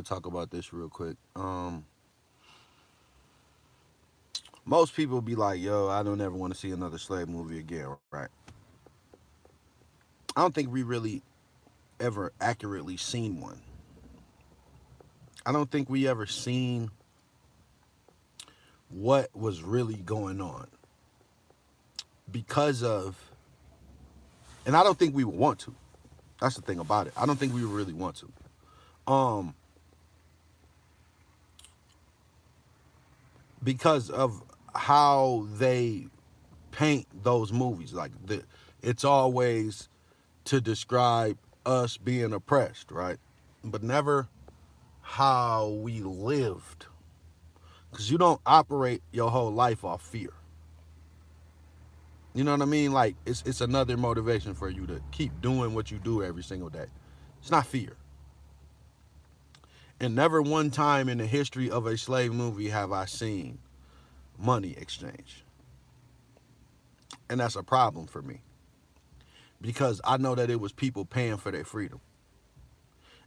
to talk about this real quick. Most people be like, "Yo, I don't ever want to see another slave movie again." Right? I don't think we really ever accurately seen one. I don't think we ever seen what was really going on because of, and I don't think we would want to. That's the thing about it. I don't think we would really want to. Because of how they paint those movies. It's always to describe us being oppressed, right? But never how we lived. Because you don't operate your whole life off fear. You know what I mean? Like it's another motivation for you to keep doing what you do every single day. It's not fear. And never one time in the history of a slave movie have I seen money exchange. And that's a problem for me. Because I know that it was people paying for their freedom.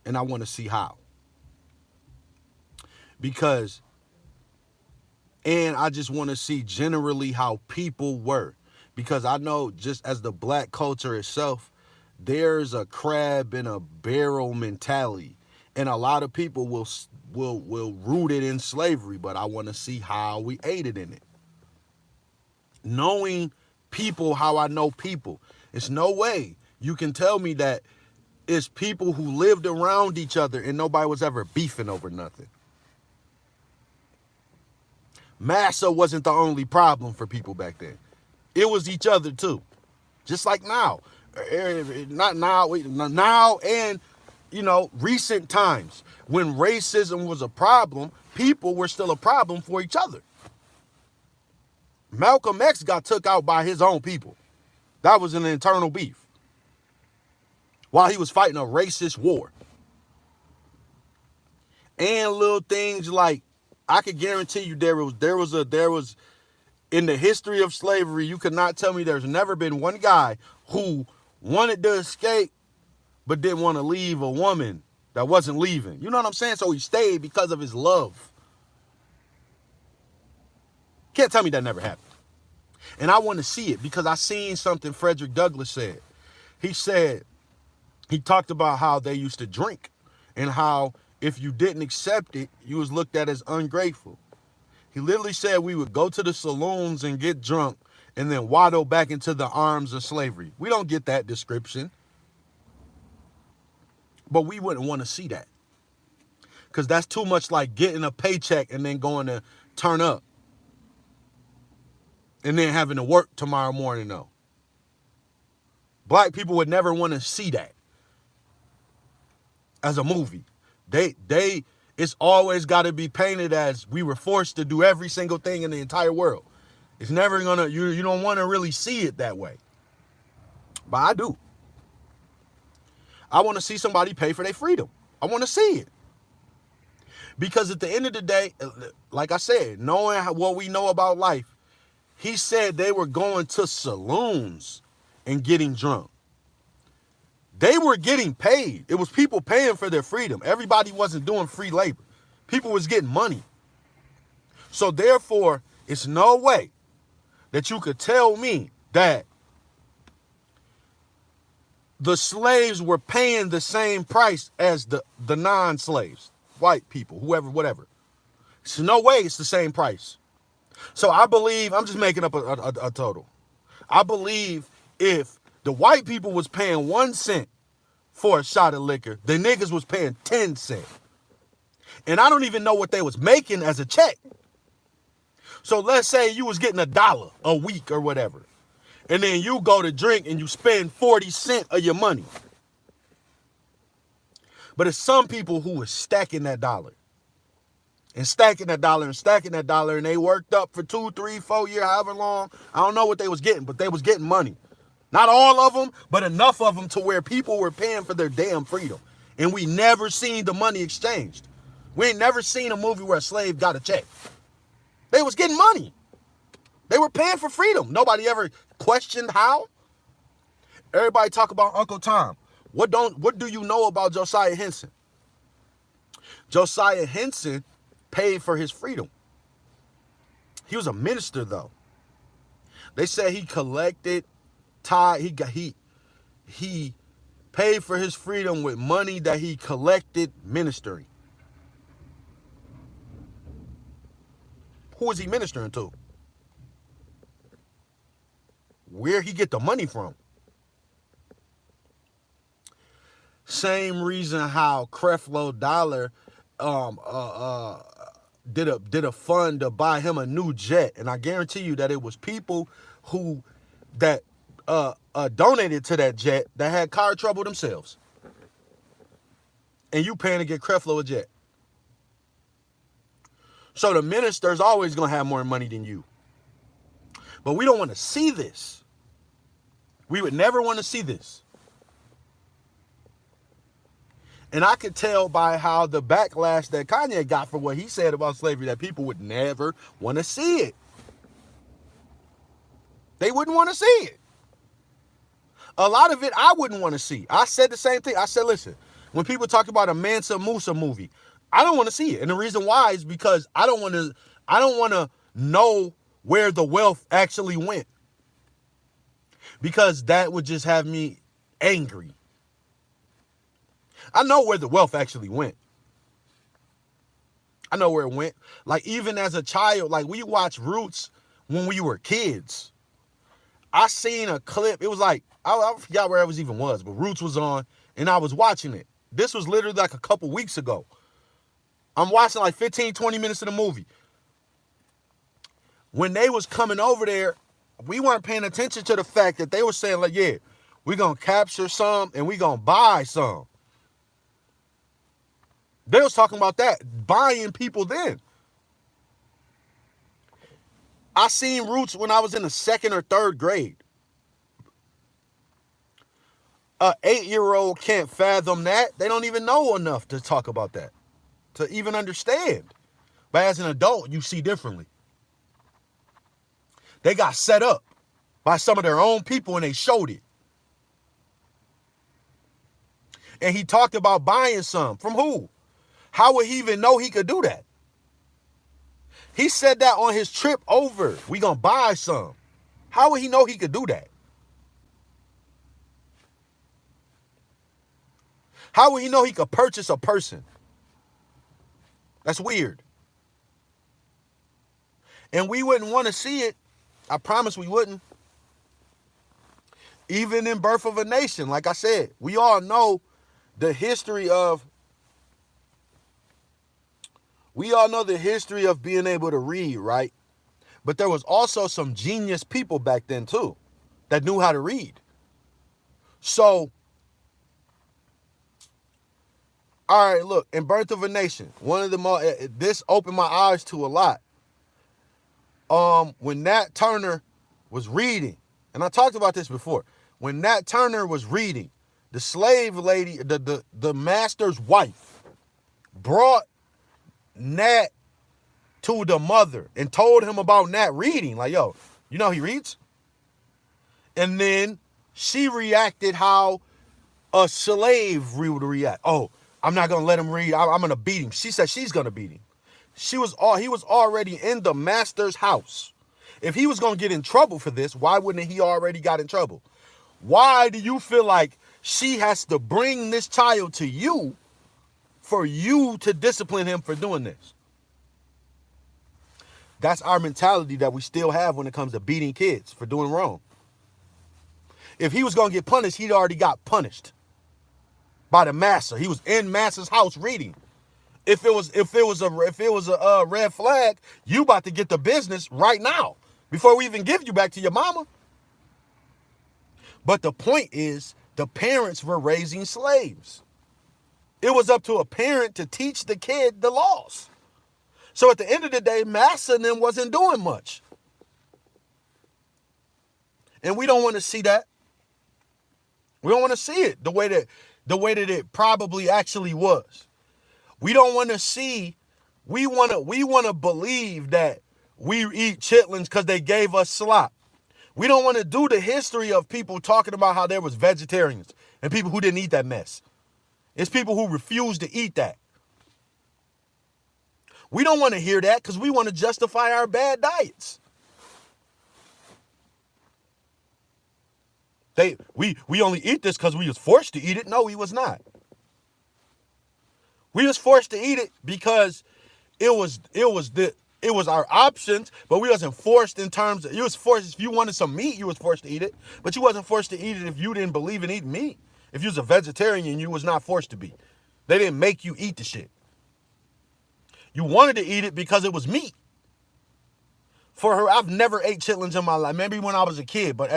And I want to see how. Because, and I just want to see generally how people were. Because I know just as the black culture itself, there's a crab in a barrel mentality. And a lot of people will root it in slavery, but I want to see how we aided in it. Knowing people how I know people. It's no way you can tell me that it's people who lived around each other and nobody was ever beefing over nothing. Massa wasn't the only problem for people back then. It was each other too. Just like now. Not now, now and, recent times when racism was a problem, people were still a problem for each other. Malcolm X got took out by his own people. That was an internal beef. While he was fighting a racist war. And little things like, I could guarantee you there was in the history of slavery, you could not tell me there's never been one guy who wanted to escape but didn't want to leave a woman that wasn't leaving. You know what I'm saying? So he stayed because of his love. Can't tell me that never happened. And I want to see it because I seen something Frederick Douglass said. He talked about how they used to drink and how if you didn't accept it, you was looked at as ungrateful. He literally said we would go to the saloons and get drunk and then waddle back into the arms of slavery. We don't get that description. But we wouldn't want to see that. Because that's too much like getting a paycheck and then going to turn up. And then having to work tomorrow morning, though. Black people would never want to see that as a movie. It's always got to be painted as we were forced to do every single thing in the entire world. It's never gonna, you don't want to really see it that way. But I do. I want to see somebody pay for their freedom. I want to see it. Because at the end of the day, like I said, knowing what we know about life, he said they were going to saloons and getting drunk. They were getting paid. It was people paying for their freedom. Everybody wasn't doing free labor. People was getting money. So therefore, it's no way that you could tell me that the slaves were paying the same price as the non-slaves, white people, whoever, whatever. There's no way it's the same price. So I believe, I'm just making up a total. I believe if the white people was paying 1 cent for a shot of liquor, the niggas was paying 10 cents. And I don't even know what they was making as a check. So let's say you was getting $1 a week or whatever. And then you go to drink and you spend 40 cents of your money. But it's some people who was stacking that dollar. And stacking that dollar and stacking that dollar. And they worked up for 2, 3, 4 years, however long. I don't know what they was getting, but they was getting money. Not all of them, but enough of them to where people were paying for their damn freedom. And we never seen the money exchanged. We ain't never seen a movie where a slave got a check. They was getting money. They were paying for freedom. Nobody ever questioned how. Everybody talk about Uncle Tom. What do you know about Josiah Henson? Josiah Henson paid for his freedom. He was a minister, though. They said he collected he paid for his freedom with money that he collected ministering. Who is he ministering to? Where he get the money from? Same reason how Creflo Dollar did a fund to buy him a new jet, and I guarantee you that it was people who donated to that jet that had car trouble themselves, and you paying to get Creflo a jet. So the minister's always gonna have more money than you, but we don't want to see this. We would never want to see this. And I could tell by how the backlash that Kanye got for what he said about slavery that people would never want to see it. They wouldn't want to see it. A lot of it I wouldn't want to see. I said the same thing. I said, listen, when people talk about a Mansa Musa movie, I don't want to see it. And the reason why is because I don't want to know where the wealth actually went. Because that would just have me angry. I know where the wealth actually went. I know where it went. Like, even as a child, like, we watched Roots when we were kids. I seen a clip. It was like, I forgot where it was, but Roots was on, and I was watching it. This was literally like a couple weeks ago. I'm watching like 15, 20 minutes of the movie. When they was coming over there, we weren't paying attention to the fact that they were saying, like, yeah, we're going to capture some and we're going to buy some. They was talking about that, buying people then. I seen Roots when I was in the 2nd or 3rd grade. An 8-year-old can't fathom that. They don't even know enough to talk about that, to even understand. But as an adult, you see differently. They got set up by some of their own people and they showed it. And he talked about buying some. From who? How would he even know he could do that? He said that on his trip over. We gonna buy some. How would he know he could do that? How would he know he could purchase a person? That's weird. And we wouldn't want to see it. I promise we wouldn't. Even in Birth of a Nation, like I said, we all know the history of being able to read, right? But there was also some genius people back then too that knew how to read. So, all right, look, in Birth of a Nation, one of the most, this opened my eyes to a lot. When Nat Turner was reading, and I talked about this before, when Nat Turner was reading, the slave lady, the master's wife, brought Nat to the mother and told him about Nat reading. Like, yo, you know he reads? And then she reacted how a slave would react. Oh, I'm not going to let him read. I'm going to beat him. She said she's going to beat him. He was already in the master's house. If he was going to get in trouble for this, why wouldn't he already got in trouble? Why do you feel like she has to bring this child to you for you to discipline him for doing this? That's our mentality that we still have when it comes to beating kids for doing wrong. If he was going to get punished, he'd already got punished by the master. He was in master's house reading. If it was a red flag, you about to get the business right now before we even give you back to your mama. But the point is, the parents were raising slaves. It was up to a parent to teach the kid the laws. So at the end of the day, Massa and them wasn't doing much. And we don't want to see that. We don't want to see it the way that it probably actually was. We don't want to see, we want to believe that we eat chitlins because they gave us slop. We don't want to do the history of people talking about how there was vegetarians and people who didn't eat that mess. It's people who refused to eat that. We don't want to hear that because we want to justify our bad diets. We only eat this because we was forced to eat it. No, we was not. We was forced to eat it because it was our options, but we wasn't forced in terms of, you was forced, if you wanted some meat, you was forced to eat it, but you wasn't forced to eat it if you didn't believe in eating meat. If you was a vegetarian, you was not forced to be. They didn't make you eat the shit. You wanted to eat it because it was meat. For her, I've never ate chitlins in my life. Maybe when I was a kid, but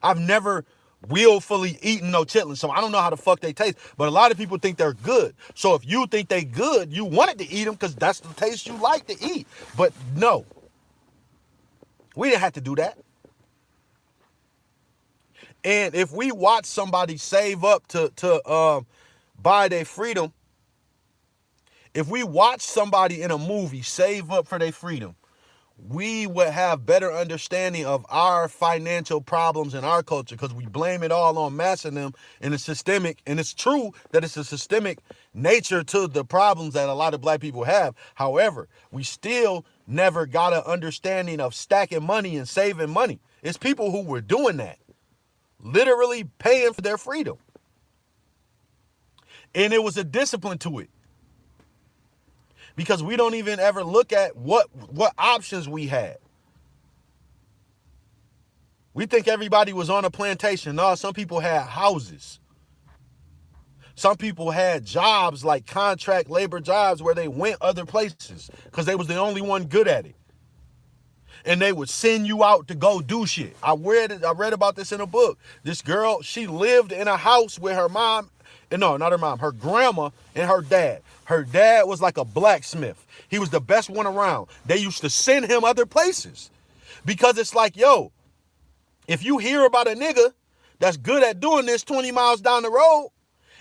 I've never willfully eaten no chitlins, so I don't know how the fuck they taste. But a lot of people think they're good. So if you think they good, you wanted to eat them because that's the taste you like to eat. But no, we didn't have to do that. And if we watch somebody save up to buy their freedom, if we watch somebody in a movie save up for their freedom, we would have better understanding of our financial problems in our culture because we blame it all on mass and them, and it's systemic. And it's true that it's a systemic nature to the problems that a lot of black people have. However, we still never got an understanding of stacking money and saving money. It's people who were doing that, literally paying for their freedom. And it was a discipline to it. Because we don't even ever look at what options we had. We think everybody was on a plantation. No, some people had houses. Some people had jobs like contract labor jobs where they went other places because they was the only one good at it. And they would send you out to go do shit. I read about this in a book. This girl, she lived in a house with her mom. No, not her mom, her grandma and her dad. Her dad was like a blacksmith. He was the best one around. They used to send him other places because it's like, yo, if you hear about a nigga that's good at doing this 20 miles down the road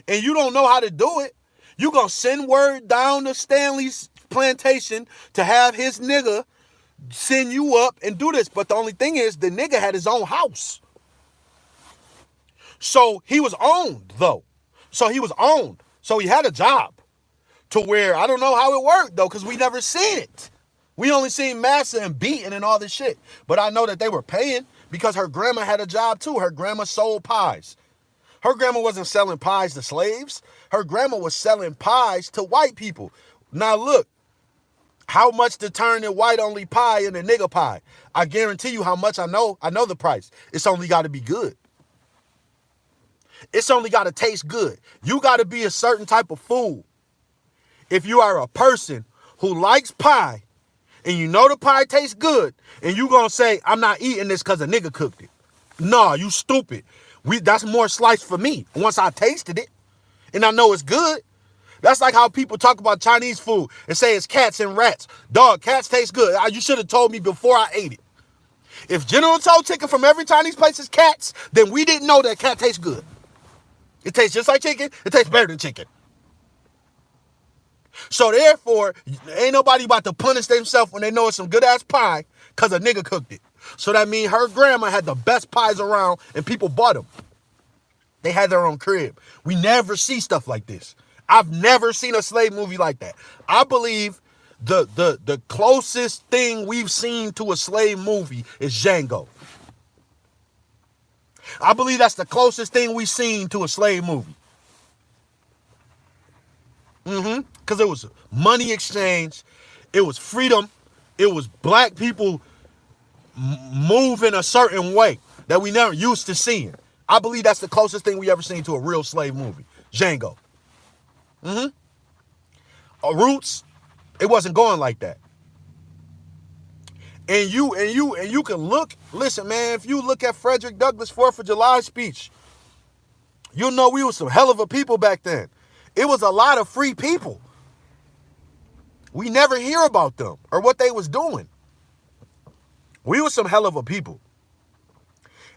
and you don't know how to do it, you gonna send word down to Stanley's plantation to have his nigga send you up and do this. But the only thing is the nigga had his own house. So he was owned though. So he had a job to where I don't know how it worked though, because we never seen it. We only seen massa and beating and all this shit. But I know that they were paying because her grandma had a job too. Her grandma sold pies. Her grandma wasn't selling pies to slaves. Her grandma was selling pies to white people. Now look, how much to turn a white only pie into nigga pie? I guarantee you how much I know. I know the price. It's only got to be good. It's only got to taste good. You got to be a certain type of fool. If you are a person who likes pie and you know the pie tastes good and you going to say, I'm not eating this because a nigga cooked it. Nah, you stupid. That's more slice for me. Once I tasted it and I know it's good. That's like how people talk about Chinese food and say it's cats and rats. Dog, cats taste good. You should have told me before I ate it. If General Tso chicken from every Chinese place is cats, then we didn't know that cat tastes good. It tastes just like chicken. It tastes better than chicken. So therefore, ain't nobody about to punish themselves when they know it's some good ass pie because a nigga cooked it. So that means her grandma had the best pies around and people bought them. They had their own crib. We never see stuff like this. I've never seen a slave movie like that. I believe the closest thing we've seen to a slave movie is Django. I believe that's the closest thing we've seen to a slave movie. Because it was money exchange. It was freedom. It was black people moving a certain way that we never used to seeing. I believe that's the closest thing we ever seen to a real slave movie. Django. Roots, it wasn't going like that. And you can look, listen, man, if you look at Frederick Douglass' 4th of July speech, you'll know we were some hell of a people back then. It was a lot of free people. We never hear about them or what they was doing. We were some hell of a people.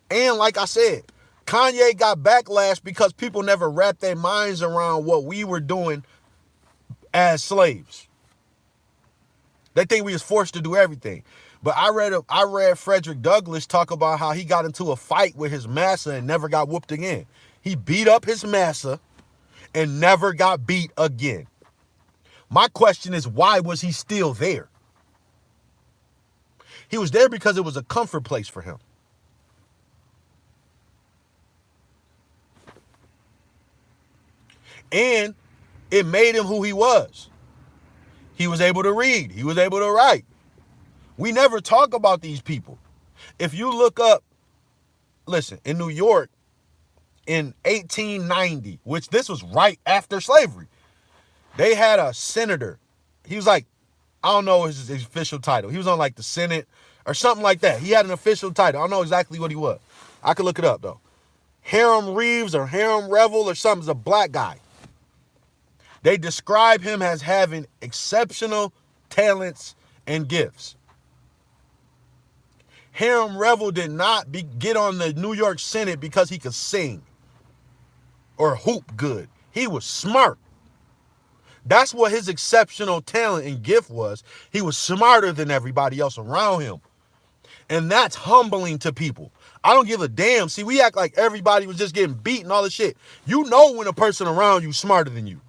And like I said, Kanye got backlash because people never wrapped their minds around what we were doing as slaves. They think we was forced to do everything. But I read Frederick Douglass talk about how he got into a fight with his massa and never got whooped again. He beat up his massa and never got beat again. My question is, why was he still there? He was there because it was a comfort place for him. And it made him who he was. He was able to read. He was able to write. We never talk about these people. If you look up, listen, in New York in 1890, which this was right after slavery, they had a senator. He was like, I don't know his official title. He was on like the Senate or something like that. He had an official title. I don't know exactly what he was. I could look it up though. Hiram Reeves or Hiram Revel or something. Is a black guy. They describe him as having exceptional talents and gifts. Hiram Revel did not get on the New York Senate because he could sing or hoop good. He was smart. That's what his exceptional talent and gift was. He was smarter than everybody else around him. And that's humbling to people. I don't give a damn. See, we act like everybody was just getting beat and all this shit. You know when a person around you is smarter than you.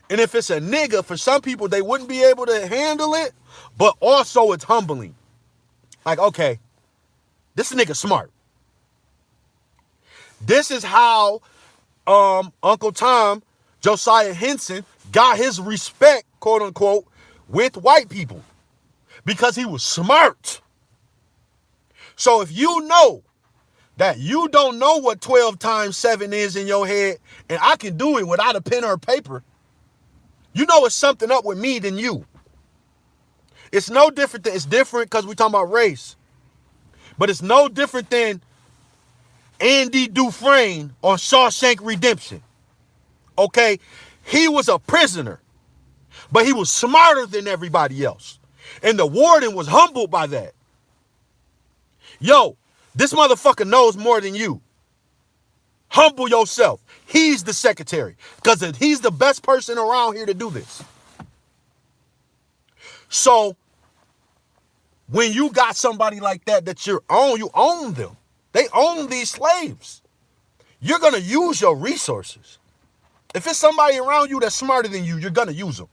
And if it's a nigga, for some people, they wouldn't be able to handle it, but also it's humbling. Like, okay, this nigga smart. This is how Uncle Tom, Josiah Henson, got his respect, quote unquote, with white people. Because he was smart. So if you know that you don't know what 12 times 7 is in your head, and I can do it without a pen or a paper, you know it's something up with me than you. It's no different. It's different because we're talking about race. But it's no different than Andy Dufresne on Shawshank Redemption. Okay? He was a prisoner, but he was smarter than everybody else. And the warden was humbled by that. Yo, this motherfucker knows more than you. Humble yourself. He's the secretary because he's the best person around here to do this. So when you got somebody like that you own them. They own these slaves. You're going to use your resources. If it's somebody around you that's smarter than you, you're going to use them.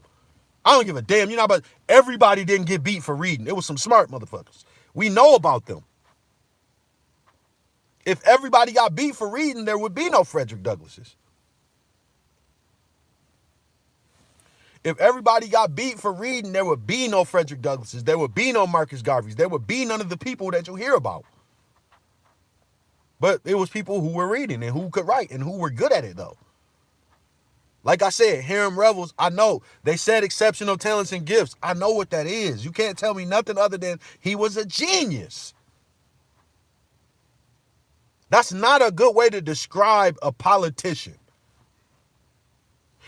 I don't give a damn. You know, but everybody didn't get beat for reading. It was some smart motherfuckers. We know about them. If everybody got beat for reading, there would be no Frederick Douglasses. If everybody got beat for reading, there would be no Frederick Douglasses. There would be no Marcus Garveys. There would be none of the people that you hear about. But it was people who were reading and who could write and who were good at it, though. Like I said, Hiram Revels, I know. They said exceptional talents and gifts. I know what that is. You can't tell me nothing other than he was a genius. That's not a good way to describe a politician.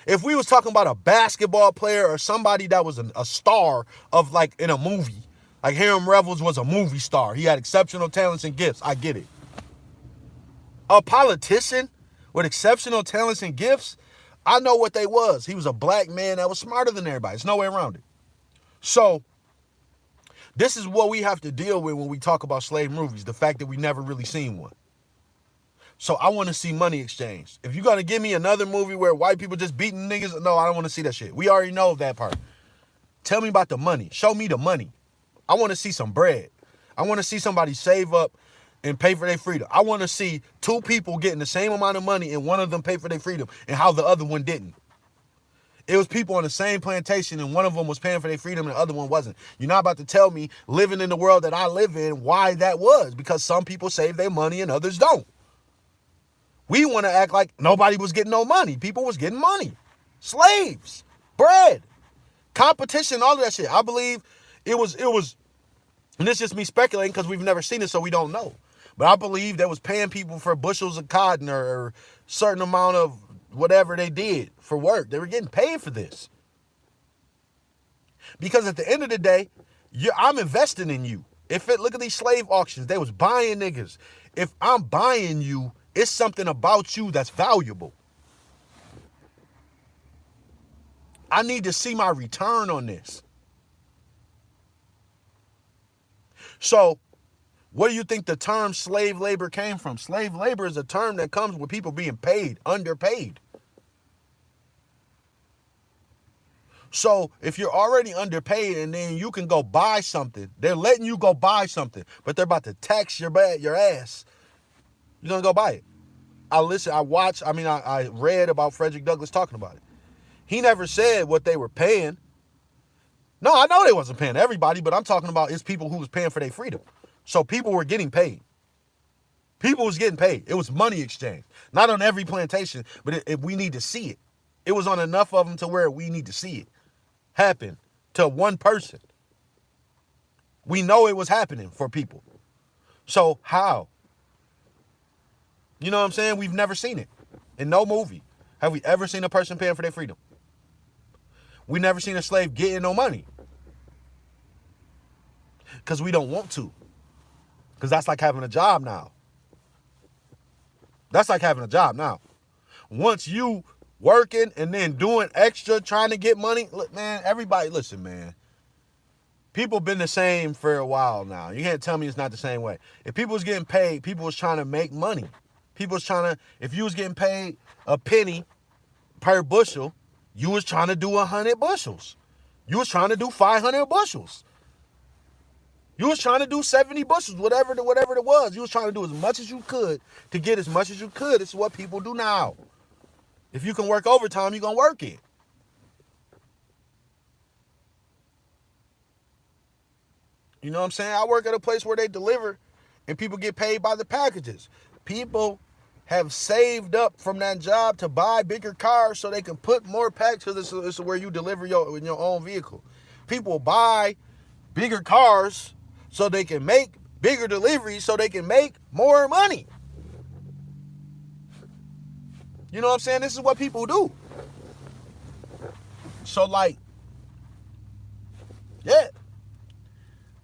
If we was talking about a basketball player or somebody that was a star of like in a movie, like Hiram Revels was a movie star. He had exceptional talents and gifts. I get it. A politician with exceptional talents and gifts, I know what they was. He was a black man that was smarter than everybody. There's no way around it. So this is what we have to deal with when we talk about slave movies, the fact that we never really seen one. So I want to see money exchange. If you're going to give me another movie where white people just beating niggas, no, I don't want to see that shit. We already know that part. Tell me about the money. Show me the money. I want to see some bread. I want to see somebody save up and pay for their freedom. I want to see two people getting the same amount of money and one of them pay for their freedom and how the other one didn't. It was people on the same plantation and one of them was paying for their freedom and the other one wasn't. You're not about to tell me, living in the world that I live in, why that was. Because some people save their money and others don't. We want to act like nobody was getting no money. People was getting money. Slaves, bread, competition, all of that shit. I believe it was, and this is just me speculating because we've never seen it, so we don't know. But I believe that was paying people for bushels of cotton or certain amount of whatever they did for work. They were getting paid for this. Because at the end of the day, I'm investing in you. Look at these slave auctions. They was buying niggas. If I'm buying you, it's something about you that's valuable. I need to see my return on this. So, where do you think the term slave labor came from? Slave labor is a term that comes with people being paid, underpaid. So if you're already underpaid and then you can go buy something, they're letting you go buy something, but they're about to tax your ass. You're gonna go buy it. I read about Frederick Douglass talking about it. He never said what they were paying. No, I know they wasn't paying everybody, but I'm talking about it's people who was paying for their freedom. So people were getting paid. People was getting paid. It was money exchange. Not on every plantation, but we need to see it. It was on enough of them to where we need to see it happen to one person. We know it was happening for people. So how? You know what I'm saying? We've never seen it. In no movie have we ever seen a person paying for their freedom. We never seen a slave getting no money. Because we don't want to. Because that's like having a job now. That's like having a job now. Once you working and then doing extra, trying to get money, look, man, everybody, listen, man. People been the same for a while now. You can't tell me it's not the same way. If people was getting paid, people was trying to make money. People was trying to, if you was getting paid a penny per bushel, you was trying to do 100 bushels. You was trying to do 500 bushels. You was trying to do 70 bushels, whatever it was. You was trying to do as much as you could to get as much as you could. It's what people do now. If you can work overtime, you're going to work it. You know what I'm saying? I work at a place where they deliver and people get paid by the packages. People have saved up from that job to buy bigger cars so they can put more packs, because it's where you deliver in your own vehicle. People buy bigger cars so they can make bigger deliveries so they can make more money. You know what I'm saying? This is what people do. So like, yeah.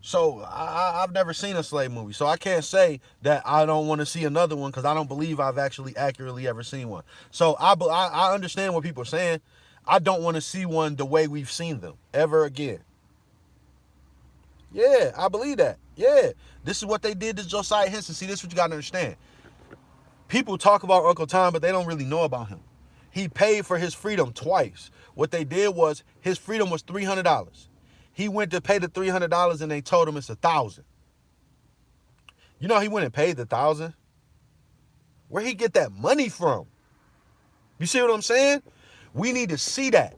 So I've never seen a slave movie. So I can't say that I don't want to see another one, because I don't believe I've actually accurately ever seen one. So I understand what people are saying. I don't want to see one the way we've seen them ever again. Yeah, I believe that. Yeah. This is what they did to Josiah Henson. See, this is what you got to understand. People talk about Uncle Tom, but they don't really know about him. He paid for his freedom twice. What they did was, his freedom was $300. He went to pay the $300 and they told him it's $1,000. You know, he went and paid the $1,000. Where he get that money from? You see what I'm saying? We need to see that.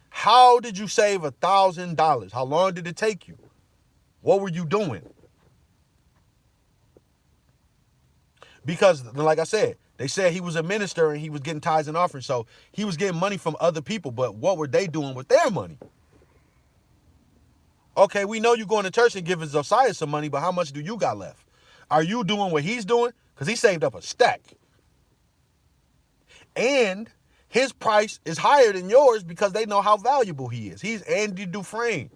How did you save $1,000? How long did it take you? What were you doing? Because, like I said, they said he was a minister and he was getting tithes and offerings. So he was getting money from other people. But what were they doing with their money? Okay, we know you're going to church and giving Josiah some money, but how much do you got left? Are you doing what he's doing? Because he saved up a stack. And his price is higher than yours because they know how valuable he is. He's Andy Dufresne.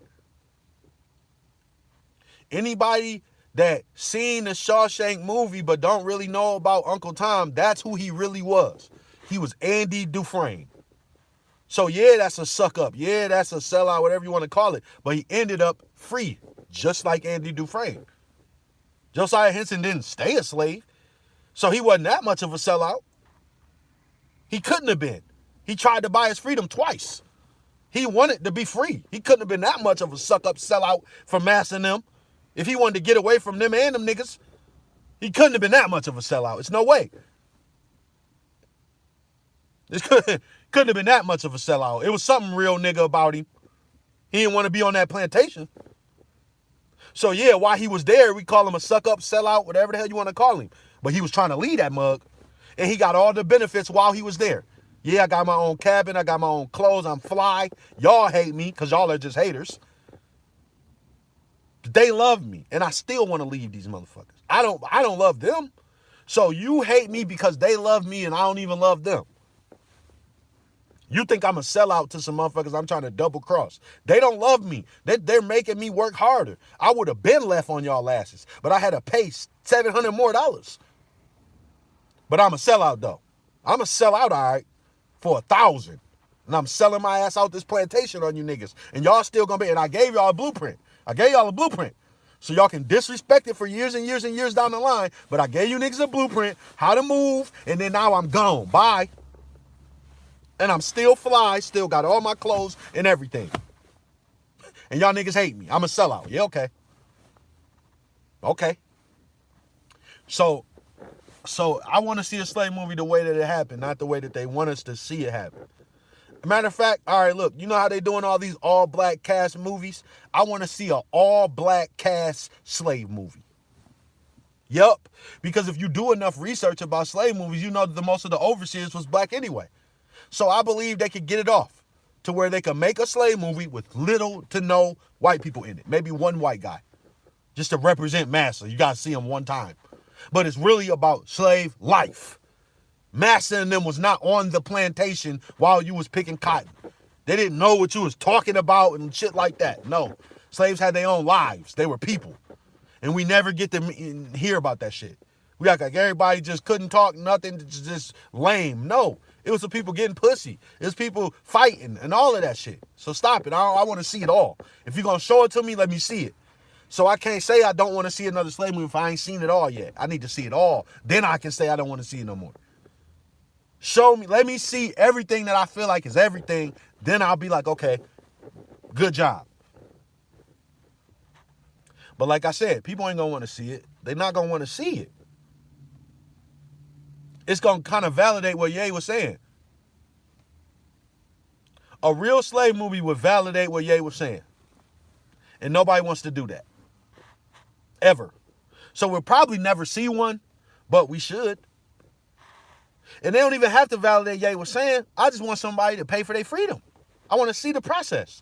Anybody that seen the Shawshank movie but don't really know about Uncle Tom, that's who he really was. He was Andy Dufresne. So yeah, that's a suck up. Yeah, that's a sellout, whatever you want to call it. But he ended up free, just like Andy Dufresne. Josiah Henson didn't stay a slave, so he wasn't that much of a sellout. He couldn't have been. He tried to buy his freedom twice. He wanted to be free. He couldn't have been that much of a suck up sellout for Master and them. If he wanted to get away from them and them niggas, he couldn't have been that much of a sellout. It's no way. It couldn't have been that much of a sellout. It was something real nigga about him. He didn't want to be on that plantation. So yeah, while he was there, we call him a suck up, sellout, whatever the hell you want to call him. But he was trying to leave that mug. And he got all the benefits while he was there. Yeah, I got my own cabin. I got my own clothes. I'm fly. Y'all hate me because y'all are just haters. They love me, and I still want to leave these motherfuckers. I don't love them. So you hate me because they love me, and I don't even love them. You think I'm a sellout to some motherfuckers I'm trying to double cross. They don't love me. They're making me work harder. I would have been left on y'all asses, but I had to pay $700 more. But I'm a sellout, though. I'm a sellout, all right, for $1,000. And I'm selling my ass out this plantation on you niggas. And y'all still gonna be, and I gave y'all a blueprint. So y'all can disrespect it for years and years and years down the line. But I gave you niggas a blueprint, how to move, and then now I'm gone. Bye. And I'm still fly, still got all my clothes and everything. And y'all niggas hate me. I'm a sellout. Yeah, okay. Okay. So I want to see a slave movie the way that it happened, not the way that they want us to see it happen. Matter of fact, all right, look, you know how they doing all these all-black cast movies? I want to see an all-black cast slave movie. Yup. Because if you do enough research about slave movies, you know that most of the overseers was black anyway. So I believe they could get it off to where they could make a slave movie with little to no white people in it. Maybe one white guy. Just to represent Massa. You got to see him one time. But it's really about slave life. Massa and them was not on the plantation while you was picking cotton. They didn't know what you was talking about and shit like that. No. Slaves had their own lives. They were people. And we never get to hear about that shit. We act like everybody just couldn't talk, nothing, just lame. No. It was the people getting pussy. It was people fighting and all of that shit. So stop it. I want to see it all. If you're going to show it to me, let me see it. So I can't say I don't want to see another slave movie if I ain't seen it all yet. I need to see it all. Then I can say I don't want to see it no more. Show me, let me see everything that I feel like is everything. Then I'll be like, okay, good job. But like I said, people ain't going to want to see it. They're not going to want to see it. It's going to kind of validate what Ye was saying. A real slave movie would validate what Ye was saying. And nobody wants to do that. Ever. So we'll probably never see one, but we should. And they don't even have to validate Ye was saying. I just want somebody to pay for their freedom. I want to see the process.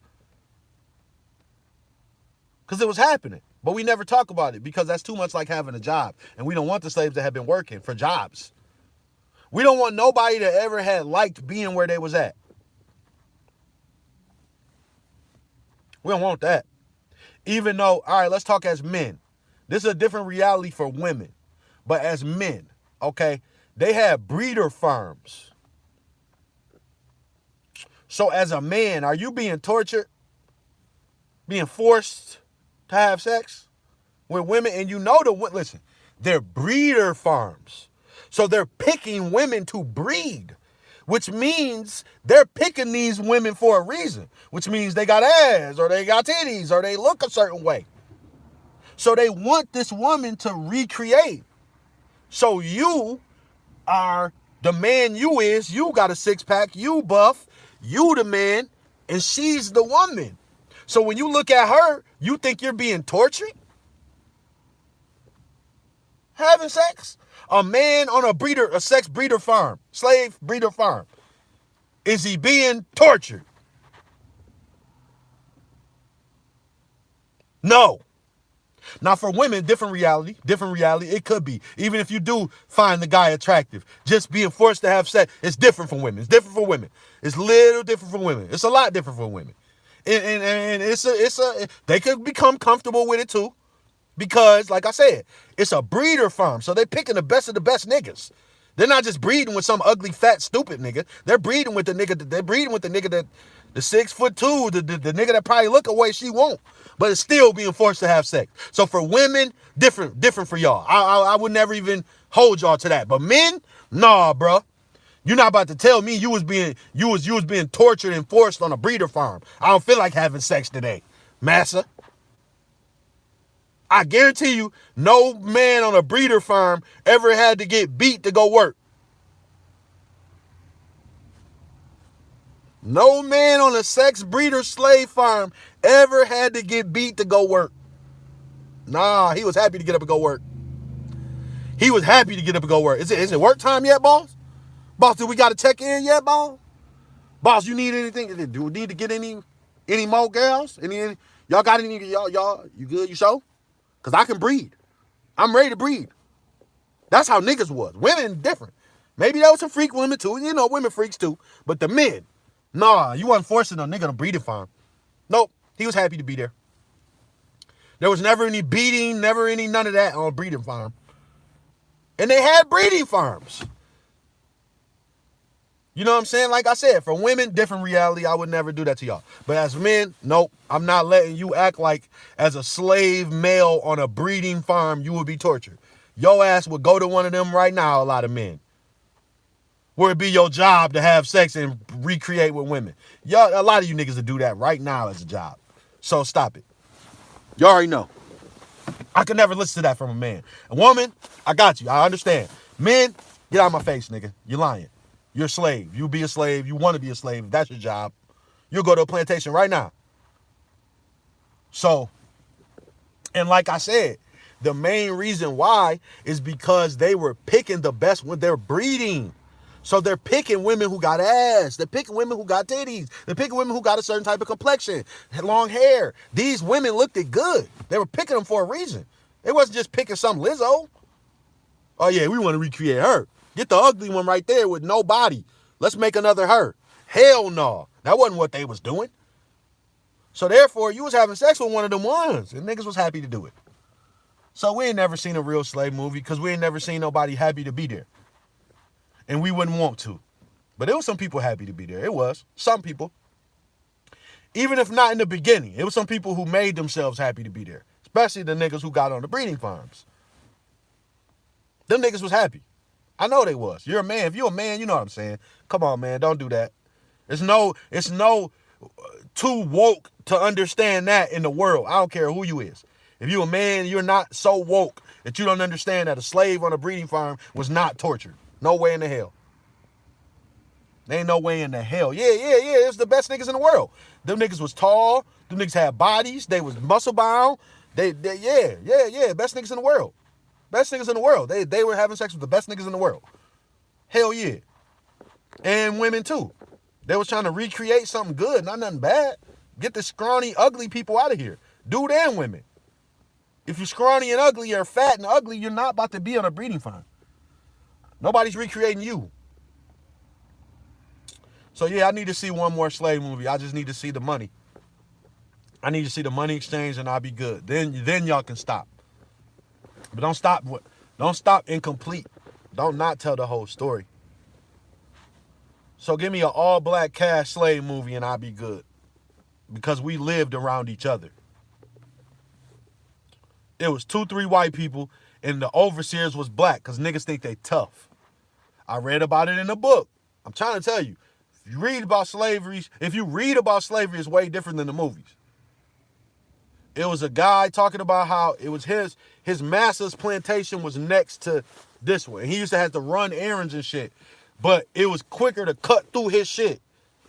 Because it was happening. But we never talk about it because that's too much like having a job. And we don't want the slaves that have been working for jobs. We don't want nobody that ever had liked being where they was at. We don't want that. Even though, all right, let's talk as men. This is a different reality for women. But as men, okay, they have breeder farms. So as a man, are you being tortured? Being forced to have sex with women? And you know listen, they're breeder farms. So they're picking women to breed, which means they're picking these women for a reason, which means they got ass or they got titties or they look a certain way. So they want this woman to recreate. So you are the man you got a six pack, you buff, you the man, and she's the woman. So when you look at her, you think you're being tortured? Having sex? A man on a sex breeder farm, slave breeder farm. Is he being tortured? No. Now for women, different reality. It could be. Even if you do find the guy attractive, just being forced to have sex, it's different from women. It's different for women. It's little different for women. It's a lot different for women. And they could become comfortable with it too. Because, like I said, it's a breeder farm. So they're picking the best of the best niggas. They're not just breeding with some ugly, fat, stupid nigga. They're breeding with the nigga that the 6'2", the nigga that probably look away she won't. But it's still being forced to have sex. So for women, different for y'all. I would never even hold y'all to that. But men, nah, bro. You're not about to tell me you was being tortured and forced on a breeder farm. I don't feel like having sex today, Massa. I guarantee you, no man on a breeder farm ever had to get beat to go work. No man on a sex breeder slave farm ever had to get beat to go work. Nah, he was happy to get up and go work. He was happy to get up and go work. Is it work time yet, boss? Boss, do we got to check in yet, boss? Boss, you need anything? Do we need to get any more girls? Y'all got any? Y'all, you good? You show? Because I can breed. I'm ready to breed. That's how niggas was. Women different. Maybe there was some freak women too. You know, women freaks too. But the men, nah, you wasn't forcing a nigga to breeding farm. Nope. He was happy to be there. There was never any beating, never any none of that on a breeding farm. And they had breeding farms. You know what I'm saying? Like I said, for women, different reality. I would never do that to y'all. But as men, nope. I'm not letting you act like as a slave male on a breeding farm, you would be tortured. Your ass would go to one of them right now, a lot of men. where it be your job to have sex and recreate with women. Y'all, a lot of you niggas will do that right now as a job. So stop it. You already know. I could never listen to that from a man. A woman, I got you. I understand. Men, get out of my face, nigga. You're lying. You're a slave. You be a slave. You want to be a slave. If that's your job, you'll go to a plantation right now. So, and like I said, the main reason why is because they were picking the best when they're breeding. So they're picking women who got ass. They're picking women who got titties. They're picking women who got a certain type of complexion, long hair. These women looked it good. They were picking them for a reason. They wasn't just picking some Lizzo. Oh yeah, we want to recreate her. Get the ugly one right there with no body. Let's make another her. Hell no. That wasn't what they was doing. So therefore, you was having sex with one of them ones, and niggas was happy to do it. So we ain't never seen a real slave movie because we ain't never seen nobody happy to be there. And we wouldn't want to. But there was some people happy to be there. It was. Some people. Even if not in the beginning, it was some people who made themselves happy to be there. Especially the niggas who got on the breeding farms. Them niggas was happy. I know they was. You're a man. If you're a man, you know what I'm saying. Come on, man. Don't do that. It's no too woke to understand that in the world. I don't care who you is. If you're a man, you're not so woke that you don't understand that a slave on a breeding farm was not tortured. No way in the hell. There ain't no way in the hell. Yeah. It's the best niggas in the world. Them niggas was tall. Them niggas had bodies. They was muscle bound. Best niggas in the world. Best niggas in the world. They were having sex with the best niggas in the world. Hell yeah. And women too. They was trying to recreate something good, not nothing bad. Get the scrawny, ugly people out of here. Dude and women. If you're scrawny and ugly, you're fat and ugly, you're not about to be on a breeding farm. Nobody's recreating you. So yeah, I need to see one more slave movie. I just need to see the money. I need to see the money exchange and I'll be good. Then y'all can stop. But don't stop incomplete. Don't not tell the whole story. So give me an all-black cast slave movie and I'll be good. Because we lived around each other. It was 2-3 white people and the overseers was black because niggas think they tough. I read about it in a book. I'm trying to tell you. If you read about slavery, it's way different than the movies. It was a guy talking about how it was his master's plantation was next to this one. He used to have to run errands and shit. But it was quicker to cut through his shit.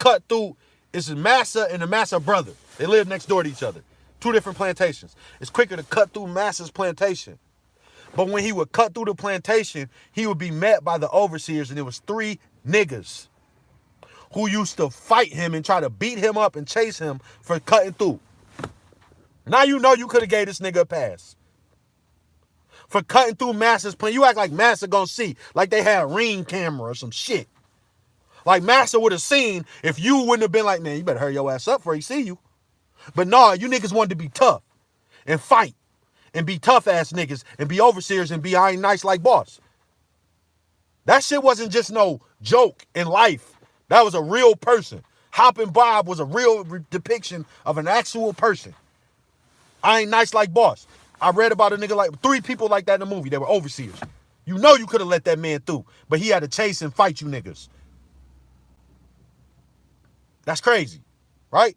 It's his master and the master brother. They live next door to each other. 2 different plantations. It's quicker to cut through master's plantation. But when he would cut through the plantation, he would be met by the overseers, and it was 3 niggas who used to fight him and try to beat him up and chase him for cutting through. Now you know you could have gave this nigga a pass. For cutting through Master's plan. You act like Master gonna see. Like they had a ring camera or some shit. Like Master would have seen if you wouldn't have been like, man, you better hurry your ass up before he see you. But nah, you niggas wanted to be tough and fight and be tough ass niggas and be overseers and be I ain't nice like boss. That shit wasn't just no joke in life. That was a real person. Hoppin' Bob was a real depiction of an actual person. I ain't nice like boss. I read about a nigga like 3 people like that in the movie. They were overseers. You know you could have let that man through, but he had to chase and fight you niggas. That's crazy, right?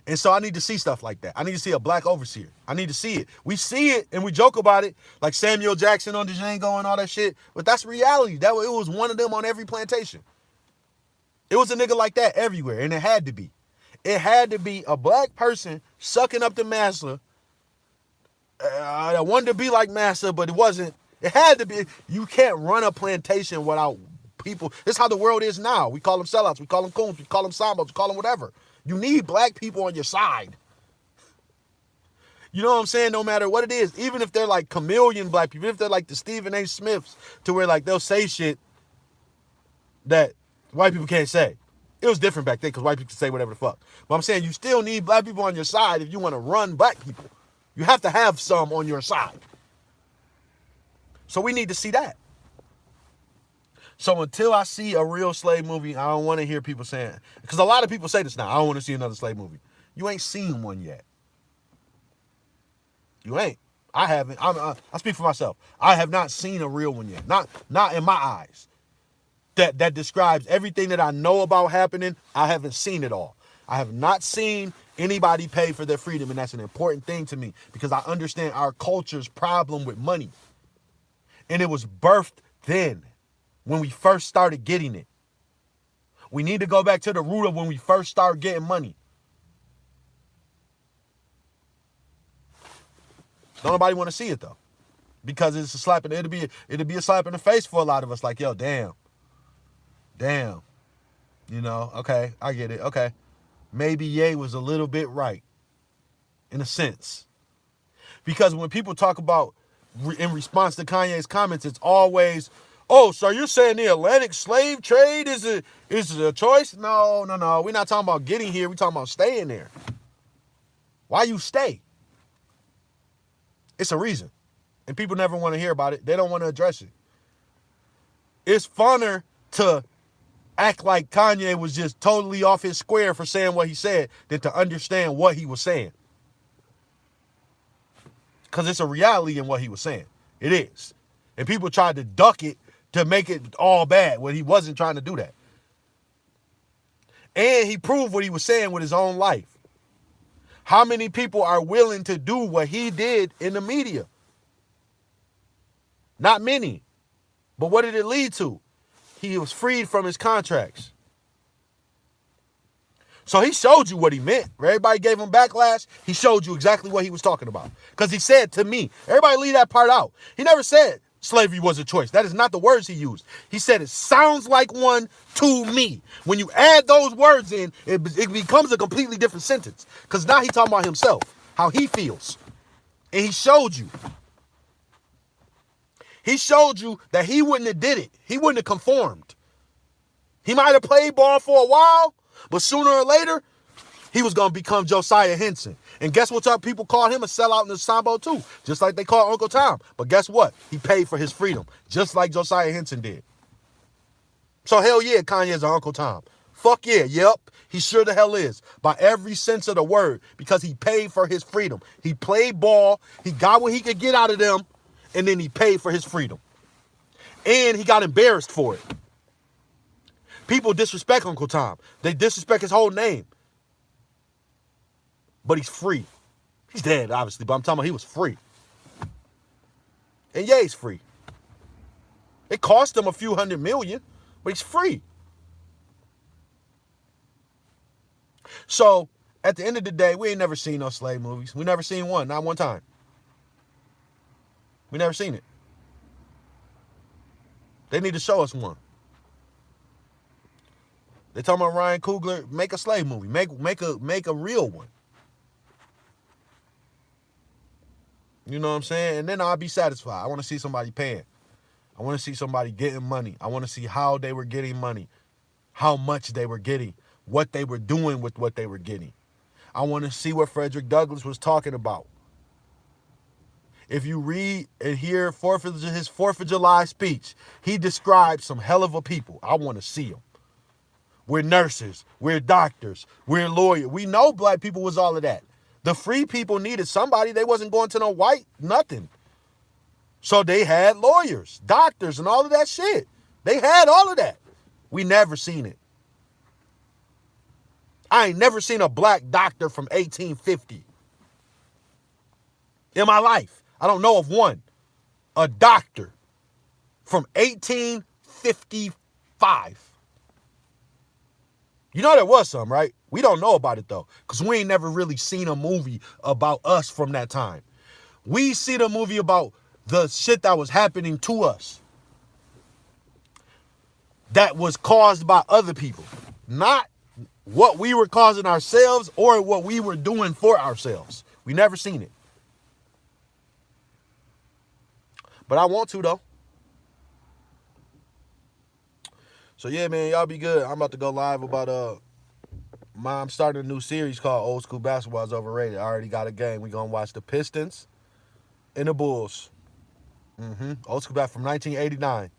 And so I need to see stuff like that. I need to see a black overseer. I need to see it. We see it and we joke about it, like Samuel Jackson on Django and all that shit. But that's reality. It was one of them on every plantation. It was a nigga like that everywhere, and it had to be. It had to be a black person sucking up the master. I wanted to be like Master, but it wasn't. It had to be. You can't run a plantation without people. This is how the world is now. We call them sellouts. We call them coons. We call them sambos. We call them whatever. You need black people on your side. You know what I'm saying? No matter what it is. Even if they're like chameleon black people. Even if they're like the Stephen A. Smiths. To where like they'll say shit that white people can't say. It was different back then because white people could say whatever the fuck. But I'm saying you still need black people on your side if you want to run black people. You have to have some on your side. So we need to see that. So until I see a real slave movie, I don't want to hear people saying, because a lot of people say this now, I don't want to see another slave movie. You ain't seen one yet. You ain't. I haven't. I speak for myself. I have not seen a real one yet. Not in my eyes. that describes everything that I know about happening. I haven't seen it all. I have not seen anybody pay for their freedom, and that's an important thing to me because I understand our culture's problem with money. And it was birthed then, when we first started getting it. We need to go back to the root of when we first started getting money. Don't nobody want to see it though, because it's a slap. It'll be a slap in the face for a lot of us. Like, yo, damn. You know, okay, I get it. Okay, maybe Ye was a little bit right, in a sense, because when people talk about in response to Kanye's comments, it's always, oh, so you're saying the Atlantic slave trade is a choice? No. We're not talking about getting here. We're talking about staying there. Why you stay? It's a reason. And people never want to hear about it. They don't want to address it. It's funner to act like Kanye was just totally off his square for saying what he said than to understand what he was saying. Because it's a reality in what he was saying. It is. And people tried to duck it to make it all bad when he wasn't trying to do that. And he proved what he was saying with his own life. How many people are willing to do what he did in the media? Not many. But what did it lead to? He was freed from his contracts. So he showed you what he meant. Everybody gave him backlash. He showed you exactly what he was talking about. Because he said to me, everybody leave that part out. He never said slavery was a choice. That is not the words he used. He said it sounds like one to me. When you add those words in, it becomes a completely different sentence. Because now he's talking about himself, how he feels. And he showed you. He showed you that he wouldn't have did it. He wouldn't have conformed. He might have played ball for a while, but sooner or later, he was going to become Josiah Henson. And guess what? People called him a sellout in the Sambo too, just like they called Uncle Tom. But guess what? He paid for his freedom, just like Josiah Henson did. So hell yeah, Kanye's an Uncle Tom. Fuck yeah, yep. He sure the hell is, by every sense of the word, because he paid for his freedom. He played ball, he got what he could get out of them, and then he paid for his freedom. And he got embarrassed for it. People disrespect Uncle Tom. They disrespect his whole name. But he's free. He's dead, obviously, but I'm talking about he was free. And yeah, he's free. It cost him a few $100 million, but he's free. So, at the end of the day, we ain't never seen no slave movies. We never seen one, not one time. We never seen it. They need to show us one. They talking about Ryan Coogler, make a slave movie. Make a real one. You know what I'm saying? And then I'll be satisfied. I want to see somebody paying. I want to see somebody getting money. I want to see how they were getting money, how much they were getting, what they were doing with what they were getting. I want to see what Frederick Douglass was talking about. If you read and hear his 4th of July speech, he described some hell of a people. I want to see them. We're nurses. We're doctors. We're lawyers. We know black people was all of that. The free people needed somebody. They wasn't going to no white, nothing. So they had lawyers, doctors, and all of that shit. They had all of that. We never seen it. I ain't never seen a black doctor from 1850 in my life. I don't know of one. A doctor from 1855. You know there was some, right? We don't know about it, though, because we ain't never really seen a movie about us from that time. We see the movie about the shit that was happening to us that was caused by other people, not what we were causing ourselves or what we were doing for ourselves. We never seen it. But I want to, though. So yeah, man, y'all be good. I'm about to go live about I'm starting a new series called Old School Basketball is Overrated. I already got a game. We gonna watch the Pistons and the Bulls. Old School Basketball from 1989. And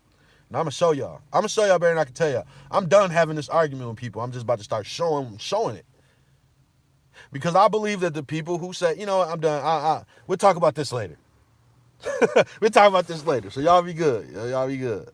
I'm gonna show y'all. I'm gonna show y'all better than I can tell y'all. I'm done having this argument with people. I'm just about to start showing it. Because I believe that the people who say, you know what, I'm done. We'll talk about this later. We'll talk about this later. So y'all be good. Y'all be good.